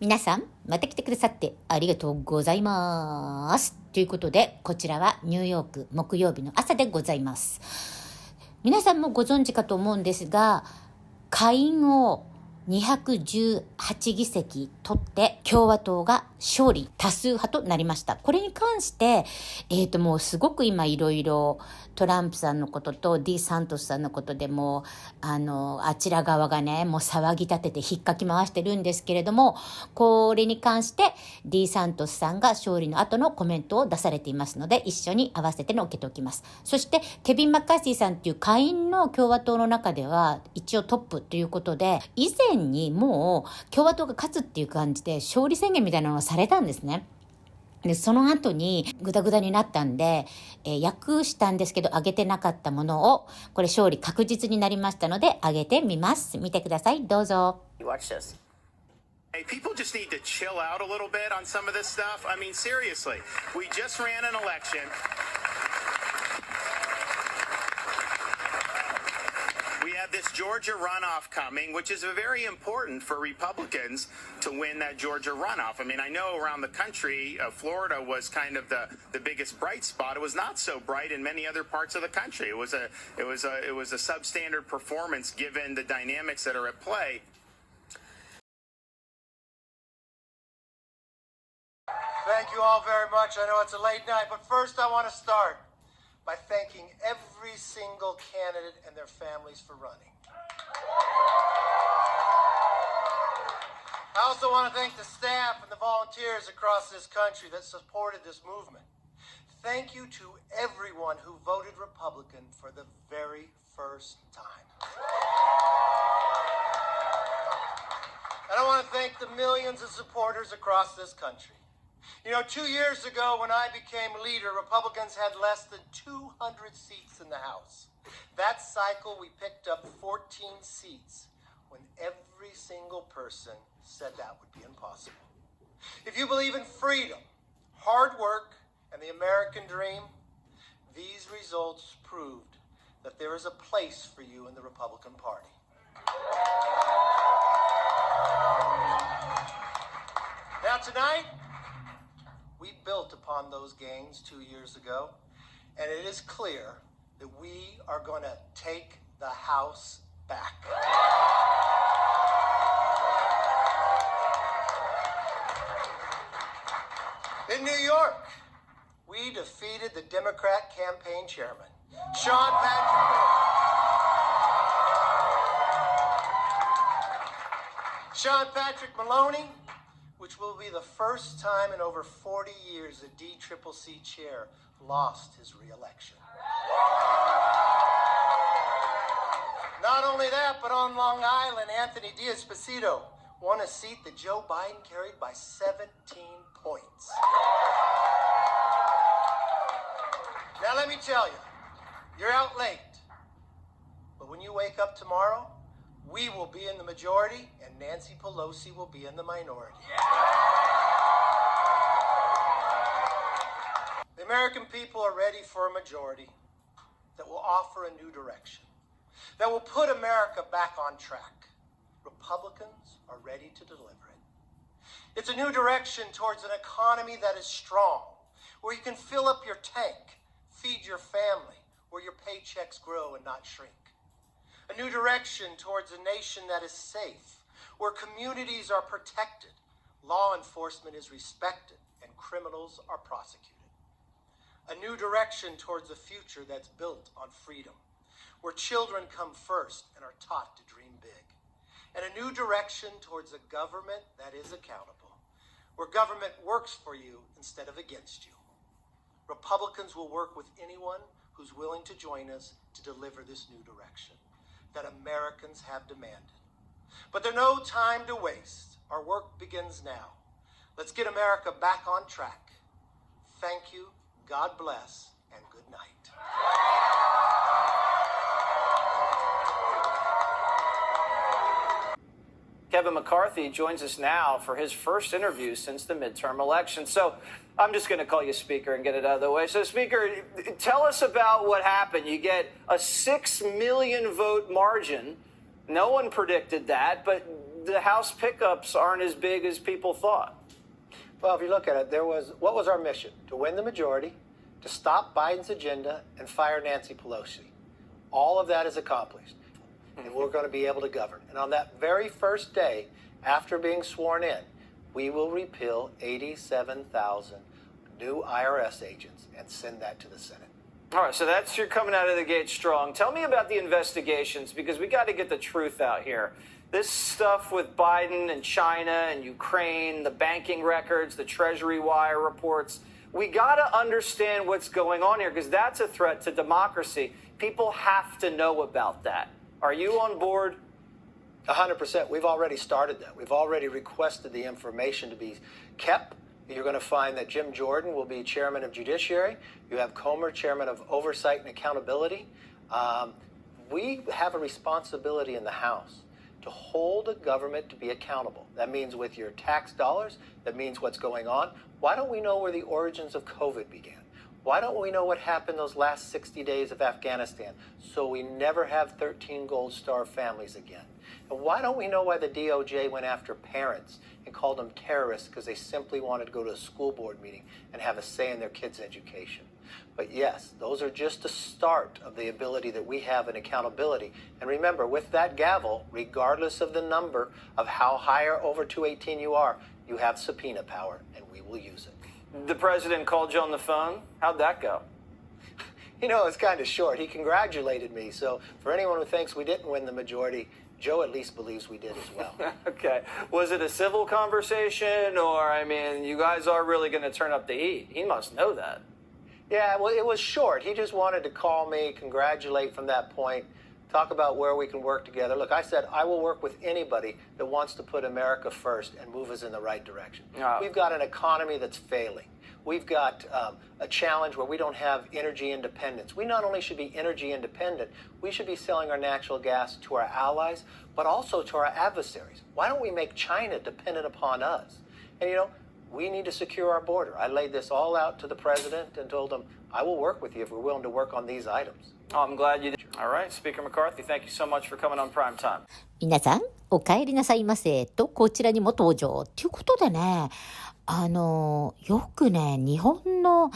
皆さん、また来てくださってありがとうございます。ということで、こちらはニューヨーク木曜日の朝でございます。皆さんもご存知かと思うんですが、下院を218議席取って共和党が勝利、多数派となりました。これに関して、もうすごく今いろいろトランプさんのこととディサントスさんのことでもあちら側がねもう騒ぎ立てて引っかき回してるんですけれども、これに関してディサントスさんが勝利の後のコメントを出されていますので、一緒に合わせての受けておきます。そしてケビン・マッカーシーさんっていう下院の共和党の中では一応トップということで、以前にもう共和党が勝つっていう感じで勝利宣言みたいなのをされたんですね。でその後にグダグダになったんで、訳したんですけど上げてなかったものを、これ勝利確実になりましたので上げてみます。見てください、どうぞ。 Watch this. Hey, people just need to chill out a little bit on some of this stuff. I mean, seriously, we just ran an election. We have this Georgia runoff coming, which is very important for Republicans to win that Georgia runoff. I mean, I know around the country, Florida was kind of the biggest bright spot. It was not so bright in many other parts of the country. It was a substandard performance given the dynamics that are at play. Thank you all very much. I know it's a late night, but first I want to start by thanking every single candidate and their families for running. I also want to thank the staff and the volunteers across this country that supported this movement. Thank you to everyone who voted Republican for the very first time. And I want to thank the millions of supporters across this country. You know, 2 years ago when I became leader, Republicans had less than 200 seats in the House. That cycle, we picked up 14 seats when every single person said that would be impossible. If you believe in freedom, hard work, and the American dream, these results proved that there is a place for you in the Republican Party. Now tonight, we built upon those gains 2 years ago, and it is clear that we are going to take the House back. In New York, we defeated the Democrat campaign chairman, Sean Patrick Maloney, which will be the first time in over 40 years the DCCC chair lost his re-election. Not only that, but on Long Island, Anthony Diaz-Pasito won a seat that Joe Biden carried by 17 points. Now let me tell you, you're out late. But when you wake up tomorrow, we will be in the majority and Nancy Pelosi will be in the minority. The American people are ready for a majority that will offer a new direction, that will put America back on track. Republicans are ready to deliver it. It's a new direction towards an economy that is strong, where you can fill up your tank, feed your family, where your paychecks grow and not shrink. A new direction towards a nation that is safe, where communities are protected, law enforcement is respected, and criminals are prosecuted. A new direction towards a future that's built on freedom, where children come first and are taught to dream big. And a new direction towards a government that is accountable, where government works for you instead of against you. Republicans will work with anyone who's willing to join us to deliver this new direction that Americans have demanded. But there's no time to waste. Our work begins now. Let's get America back on track. Thank you, God bless, and good night. Kevin McCarthy joins us now for his first interview since the midterm election. So I'm just going to call you Speaker and get it out of the way. So, Speaker, tell us about what happened. You get a 6 million vote margin. No one predicted that, but the House pickups aren't as big as people thought. Well, if you look at it, what was our mission? To win the majority, to stop Biden's agenda, and fire Nancy Pelosi. All of that is accomplished, and we're going to be able to govern. And on that very first day, after being sworn in, we will repeal 87,000 new IRS agents and send that to the Senate. All right, so you're coming out of the gate strong. Tell me about the investigations, because we got to get the truth out here. This stuff with Biden and China and Ukraine, the banking records, the Treasury wire reports, we got to understand what's going on here, because that's a threat to democracy. People have to know about that. Are you on board? 100%. We've already started that. We've already requested the information to be kept. You're going to find that Jim Jordan will be chairman of Judiciary. You have Comer, chairman of Oversight and Accountability. We have a responsibility in the House to hold a government to be accountable. That means with your tax dollars. That means what's going on. Why don't we know where the origins of COVID began? Why don't we know what happened those last 60 days of Afghanistan, so we never have 13 Gold Star families again? And why don't we know why the DOJ went after parents and called them terrorists because they simply wanted to go to a school board meeting and have a say in their kids' education? But yes, those are just the start of the ability that we have in accountability. And remember, with that gavel, regardless of the number of how high or over 218 you are, you have subpoena power, and we will use it. The president called you on the phone. How'd that go? You know, it's kind of short. He congratulated me. So for anyone who thinks we didn't win the majority, Joe at least believes we did as well. Okay. Was it a civil conversation, or, I mean, you guys are really going to turn up the heat? He must know that. Yeah, well, it was short. He just wanted to call me, congratulate from that point, talk about where we can work together. Look, I said I will work with anybody that wants to put America first and move us in the right direction. We've got an economy that's failing. We've got a challenge where we don't have energy independence. We not only should be energy independent, we should be selling our natural gas to our allies, but also to our adversaries. Why don't we make China dependent upon us? And, you know, we need to secure our border. I laid this all out to the president and told him, I will work with you if we're willing to work on these items. Oh, I'm glad you did. All right, Speaker McCarthy, thank you so much for coming on Prime Time. 皆さん、お帰りなさいませと、こちらにも登場。ということでね、よくね、日本の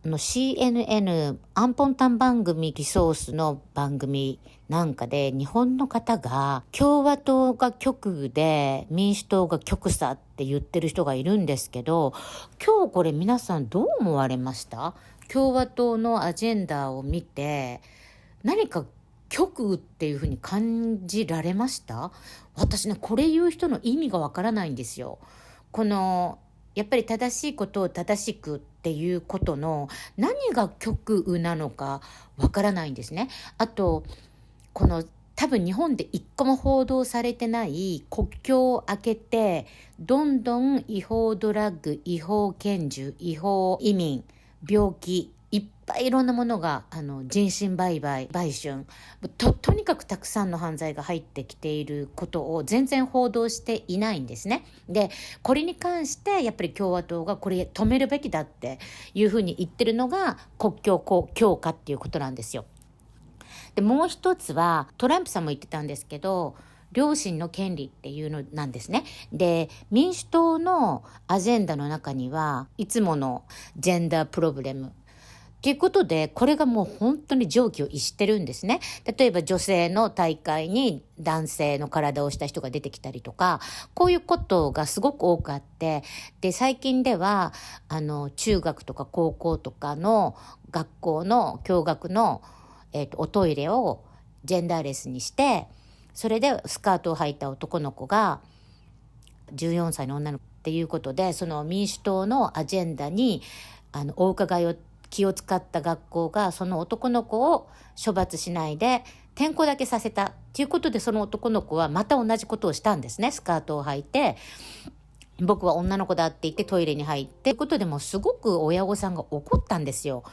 CNN アンポンタン番組リソースの番組なんかで日本の方が共和党が極右で民主党が極左って言ってる人がいるんですけど、今日これ皆さんどう思われました？共和党のアジェンダを見て何か極右っていう風に感じられました？私ね、これ言う人の意味がわからないんですよ。やっぱり正しいことを正しくっていうことの何が極右なのかわからないんですね。あと多分日本で一個も報道されてない国境を開けてどんどん違法ドラッグ、違法拳銃、違法移民、病気いっぱいいろんなものが人身売買、売春とにかくたくさんの犯罪が入ってきていることを全然報道していないんですね。で、これに関してやっぱり共和党がこれ止めるべきだっていうふうに言ってるのが国境強化っていうことなんですよ。で、もう一つはトランプさんも言ってたんですけど、両親の権利っていうのなんですね。で、民主党のアジェンダの中にはいつものジェンダープロブレムということで、これがもう本当に常軌を逸してるんですね。例えば女性の大会に男性の体をした人が出てきたりとか、こういうことがすごく多くあって、で、最近では中学とか高校とかの学校の共学の、おトイレをジェンダーレスにして、それでスカートを履いた男の子が14歳の女の子っていうことで、その民主党のアジェンダにお伺いを気を使った学校がその男の子を処罰しないで転校だけさせたということで、その男の子はまた同じことをしたんですね。スカートを履いて、僕は女の子だって言ってトイレに入ってということで、もうすごく親御さんが怒ったんですよ。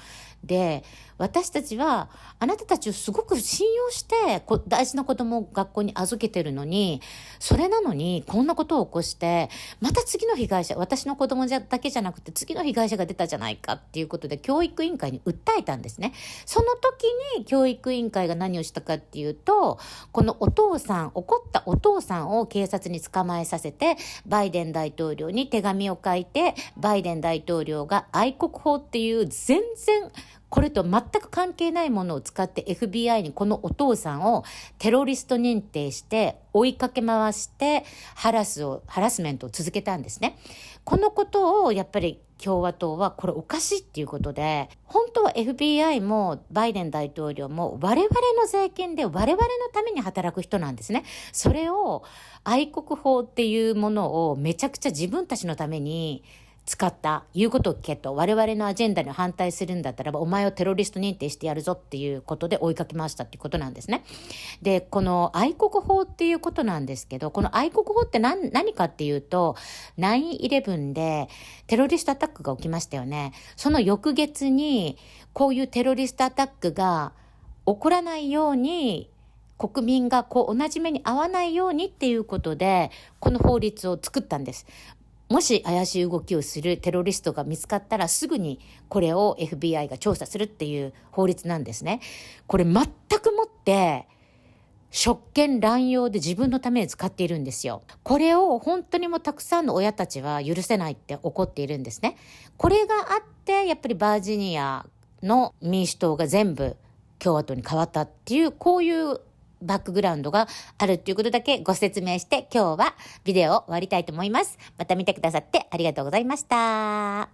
で、私たちはあなたたちをすごく信用して大事な子供を学校に預けてるのに、それなのにこんなことを起こして、また次の被害者、私の子供だけじゃなくて次の被害者が出たじゃないかっていうことで教育委員会に訴えたんですね。その時に教育委員会が何をしたかっていうと、この怒ったお父さんを警察に捕まえさせて、バイデン大統領に手紙を書いて、バイデン大統領が愛国法っていう全然これと全く関係ないものを使って FBI にこのお父さんをテロリスト認定して追いかけ回してハラスメントを続けたんですね。このことをやっぱり共和党はこれおかしいっていうことで、本当は FBI もバイデン大統領も我々の税金で我々のために働く人なんですね。それを愛国法っていうものをめちゃくちゃ自分たちのために使った、言うことを聞けと、我々のアジェンダに反対するんだったらばお前をテロリスト認定してやるぞっていうことで追いかけましたっていうことなんですね。で、この愛国法っていうことなんですけど、この愛国法って何かっていうと、9/11 でテロリストアタックが起きましたよね。その翌月にこういうテロリストアタックが起こらないように、国民が同じ目に遭わないようにっていうことでこの法律を作ったんです。もし怪しい動きをするテロリストが見つかったらすぐにこれを FBI が調査するっていう法律なんですね。これ全くもって職権乱用で自分のために使っているんですよ。これを本当にもうたくさんの親たちは許せないって怒っているんですね。これがあってやっぱりバージニアの民主党が全部共和党に変わったっていう、こういうバックグラウンドがあるっていうことだけご説明して、今日はビデオを終わりたいと思います。また見てくださってありがとうございました。